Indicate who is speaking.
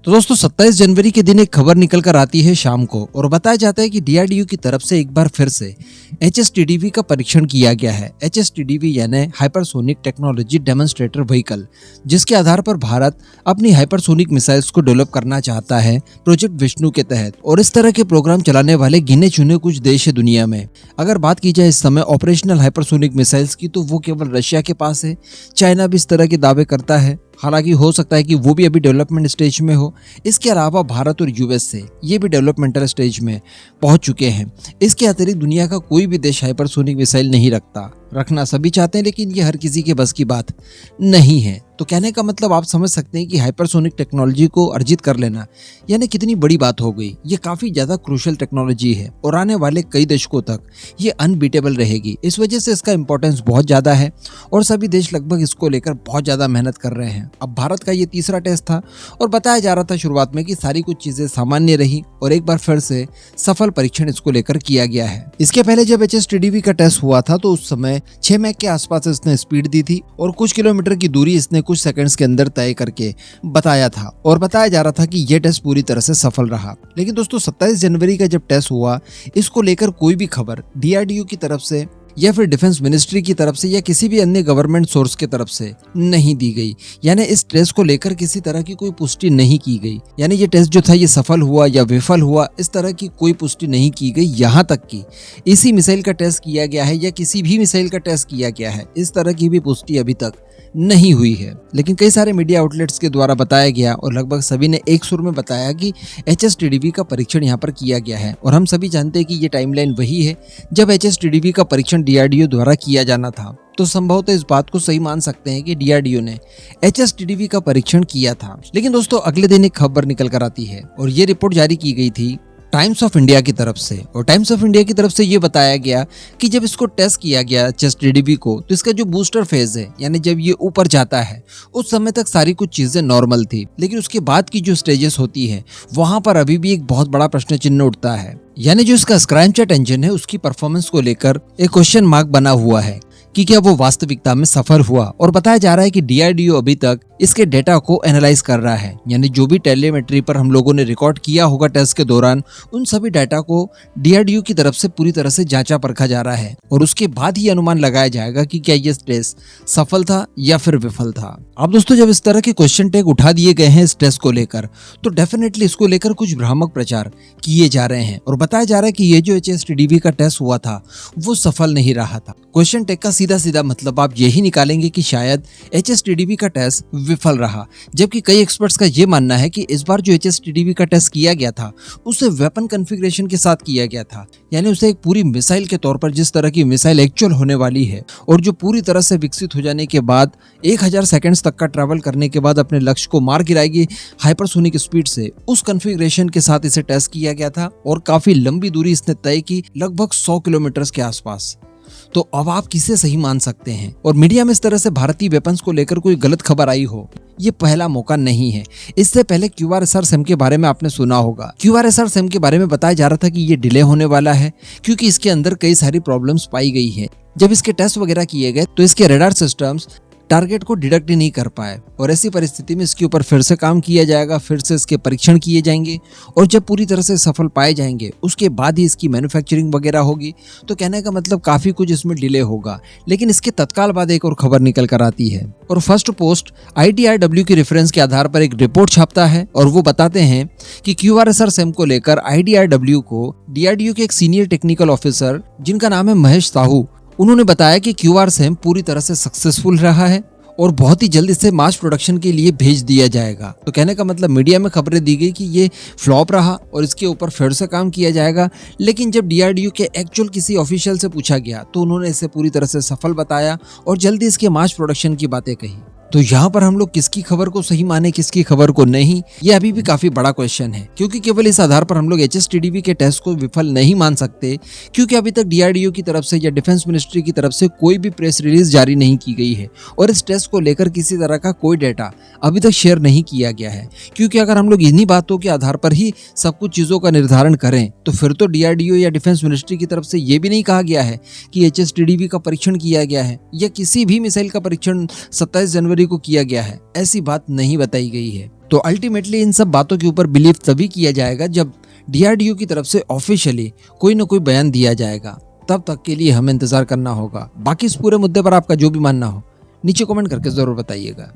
Speaker 1: तो दोस्तों 27 जनवरी के दिन एक खबर निकल कर आती है शाम को और बताया जाता है कि डीआरडीओ की तरफ से एक बार फिर से एचएसटीडीवी का परीक्षण किया गया है। एचएसटीडीवी यानी हाइपरसोनिक टेक्नोलॉजी डेमोन्स्ट्रेटर व्हीकल, जिसके आधार पर भारत अपनी हाइपरसोनिक मिसाइल्स को डेवलप करना चाहता है प्रोजेक्ट विष्णु के तहत। और इस तरह के प्रोग्राम चलाने वाले गिने चुने कुछ देश है दुनिया में। अगर बात की जाए इस समय ऑपरेशनल हाइपरसोनिक मिसाइल्स की, तो वो केवल रशिया के पास है। चाइना भी इस तरह के दावे करता है, हालांकि हो सकता है कि वो भी अभी डेवलपमेंट स्टेज में हो। इसके अलावा भारत और यूएसए ये भी डेवलपमेंटल स्टेज में पहुंच चुके हैं। इसके अतिरिक्त दुनिया का कोई भी देश हाइपरसोनिक मिसाइल नहीं रखना सभी चाहते हैं, लेकिन ये हर किसी के बस की बात नहीं है। तो कहने का मतलब आप समझ सकते हैं कि हाइपरसोनिक टेक्नोलॉजी को अर्जित कर लेना यानी कितनी बड़ी बात हो गई। ये काफी ज्यादा क्रूशियल टेक्नोलॉजी है और आने वाले कई दशकों तक ये अनबीटेबल रहेगी। इस वजह से इसका इंपॉर्टेंस बहुत ज्यादा है और सभी देश लगभग इसको लेकर बहुत ज्यादा मेहनत कर रहे हैं। अब भारत का ये तीसरा टेस्ट था और बताया जा रहा था शुरुआत में कि सारी कुछ चीजें सामान्य रही और एक बार फिर से सफल परीक्षण इसको लेकर किया गया है। इसके पहले जब एचएसटीडीवी का टेस्ट हुआ था तो उस समय 6 मैक के आसपास इसने स्पीड दी थी और कुछ किलोमीटर की दूरी इसने कुछ सेकंड्स के अंदर तय करके बताया था और बताया जा रहा था कि यह टेस्ट पूरी तरह से सफल रहा। लेकिन दोस्तों 27 जनवरी का जब टेस्ट हुआ, इसको लेकर कोई भी खबर डीआरडीओ की तरफ से या फिर डिफेंस मिनिस्ट्री की तरफ से या किसी भी अन्य गवर्नमेंट सोर्स की तरफ से नहीं दी गई। यानी इस टेस्ट को लेकर किसी तरह की कोई पुष्टि नहीं की गई। यानी ये टेस्ट जो था ये सफल हुआ या विफल हुआ, इस तरह की कोई पुष्टि नहीं की गई। यहाँ तक कि इसी मिसाइल का टेस्ट किया गया है या किसी भी मिसाइल का टेस्ट किया गया है, इस तरह की भी पुष्टि अभी तक नहीं हुई है। लेकिन कई सारे मीडिया आउटलेट्स के द्वारा बताया गया और लगभग सभी ने एक सुर में बताया कि एचएसटीडीवी का परीक्षण यहाँ पर किया गया है। और हम सभी जानते हैं कि ये टाइमलाइन वही है जब एचएसटीडीवी का परीक्षण डीआरडीओ द्वारा किया जाना था। तो संभवतः इस बात को सही मान सकते हैं कि डीआरडीओ ने एचएसटीडीवी का परीक्षण किया था। लेकिन दोस्तों अगले दिन एक खबर निकल कर आती है और ये रिपोर्ट जारी की गई थी टाइम्स ऑफ इंडिया की तरफ से। और टाइम्स ऑफ इंडिया की तरफ से ये बताया गया कि जब इसको टेस्ट किया गया एचएसटीडीवी को, तो इसका जो बूस्टर फेज है यानी जब ये ऊपर जाता है उस समय तक सारी कुछ चीजें नॉर्मल थी। लेकिन उसके बाद की जो स्टेजेस होती है वहां पर अभी भी एक बहुत बड़ा प्रश्न चिन्ह उठता है। यानी जो इसका स्क्रैमजेट इंजन है उसकी परफॉर्मेंस को लेकर एक क्वेश्चन मार्क बना हुआ है कि क्या वो वास्तविकता में सफल हुआ। और बताया जा रहा है कि डीआरडीओ अभी तक इसके डेटा को एनालाइज कर रहा है। यानी जो भी टेलीमेट्री पर हम लोगों ने रिकॉर्ड किया होगा टेस्ट के दौरान, उन सभी डाटा को डीआरडीओ की तरफ से पूरी तरह से जांचा परखा जा रहा है और उसके बाद ही अनुमान लगाया जाएगा कि क्या ये टेस्ट सफल था या फिर विफल था। अब दोस्तों जब इस तरह के क्वेश्चन टैग उठा दिए गए हैं इस टेस्ट को लेकर, तो डेफिनेटली इसको लेकर कुछ भ्रामक प्रचार किए जा रहे हैं और बताया जा रहा है कि ये जो एचएसटीडीवी का टेस्ट हुआ था वो सफल नहीं रहा था। क्वेश्चन टैग का सीधा मतलब आप यही निकालेंगे कि शायद एचएसटीडीवी का टेस्ट विफल रहा। जबकि कई एक्सपर्ट्स का ये मानना है कि इस बार जो एचएसटीडीवी का टेस्ट किया गया था उसे वेपन कॉन्फ़िगरेशन के साथ किया गया था। यानी उसे एक पूरी मिसाइल के तौर पर, जिस तरह की मिसाइल एक्चुअल होने वाली है और जो पूरी तरह से विकसित हो जाने के बाद 1000 सेकंड्स तक का ट्रैवल करने के बाद अपने लक्ष्य को मार गिराएगी हाइपरसोनिक स्पीड से, उस कॉन्फ़िगरेशन के साथ इसे टेस्ट किया गया था। और काफी लंबी दूरी इसने तय की, लगभग 100 किलोमीटर के आसपास। तो अब आप किसे सही मान सकते हैं। और मीडिया में इस तरह से भारतीय वेपन्स को लेकर कोई गलत खबर आई हो, ये पहला मौका नहीं है। इससे पहले क्यूआरएसआर सिम के बारे में आपने सुना होगा। क्यूआरएसआर सिम के बारे में बताया जा रहा था कि ये डिले होने वाला है क्योंकि इसके अंदर कई सारी प्रॉब्लम्स पाई गई है। जब इसके टेस्ट वगैरह किए गए तो इसके रडार सिस्टम्स टारगेट को डिटेक्ट ही नहीं कर पाए और ऐसी परिस्थिति में इसके ऊपर फिर से काम किया जाएगा, फिर से इसके परीक्षण किए जाएंगे और जब पूरी तरह से सफल पाए जाएंगे उसके बाद ही इसकी मैन्युफैक्चरिंग वगैरह होगी। तो कहने का मतलब काफी कुछ इसमें डिले होगा। लेकिन इसके तत्काल बाद एक और खबर निकल कर आती है और फर्स्ट पोस्ट IDRW की रेफरेंस के आधार पर एक रिपोर्ट छापता है और वो बताते हैं कि क्यूआरएसआर सिम को लेकर IDRW को डीआरडीओ के एक सीनियर टेक्निकल ऑफिसर जिनका नाम है महेश साहू, उन्होंने बताया कि क्यूआर सिम पूरी तरह से सक्सेसफुल रहा है और बहुत ही जल्द इसे मास प्रोडक्शन के लिए भेज दिया जाएगा। तो कहने का मतलब मीडिया में खबरें दी गई कि ये फ्लॉप रहा और इसके ऊपर फिर से काम किया जाएगा। लेकिन जब डीआरडीओ के एक्चुअल किसी ऑफिशियल से पूछा गया तो उन्होंने इसे पूरी तरह से सफल बताया और जल्दी इसके मास प्रोडक्शन की बातें कही। तो यहाँ पर हम लोग किसकी खबर को सही माने, किसकी खबर को नहीं, ये अभी भी काफी बड़ा क्वेश्चन है। क्योंकि केवल इस आधार पर हम लोग एचएसटीडीवी के टेस्ट को विफल नहीं मान सकते, क्योंकि अभी तक डीआरडीओ की तरफ से या डिफेंस मिनिस्ट्री की तरफ से कोई भी प्रेस रिलीज जारी नहीं की गई है और इस टेस्ट को लेकर किसी तरह का कोई डेटा अभी तक शेयर नहीं किया गया है। क्योंकि अगर हम लोग इन्हीं बातों के आधार पर ही सब कुछ चीजों का निर्धारण करें तो फिर तो डीआरडीओ या डिफेंस मिनिस्ट्री की तरफ से ये भी नहीं कहा गया है कि एचएसटीडीवी का परीक्षण किया गया है या किसी भी मिसाइल का परीक्षण 27 जनवरी फरवरी को किया गया है, ऐसी बात नहीं बताई गई है। तो अल्टीमेटली इन सब बातों के ऊपर बिलीव तभी किया जाएगा जब DRDO की तरफ से ऑफिशियली कोई ना कोई बयान दिया जाएगा। तब तक के लिए हमें इंतजार करना होगा। बाकी इस पूरे मुद्दे पर आपका जो भी मानना हो नीचे कमेंट करके जरूर बताइएगा।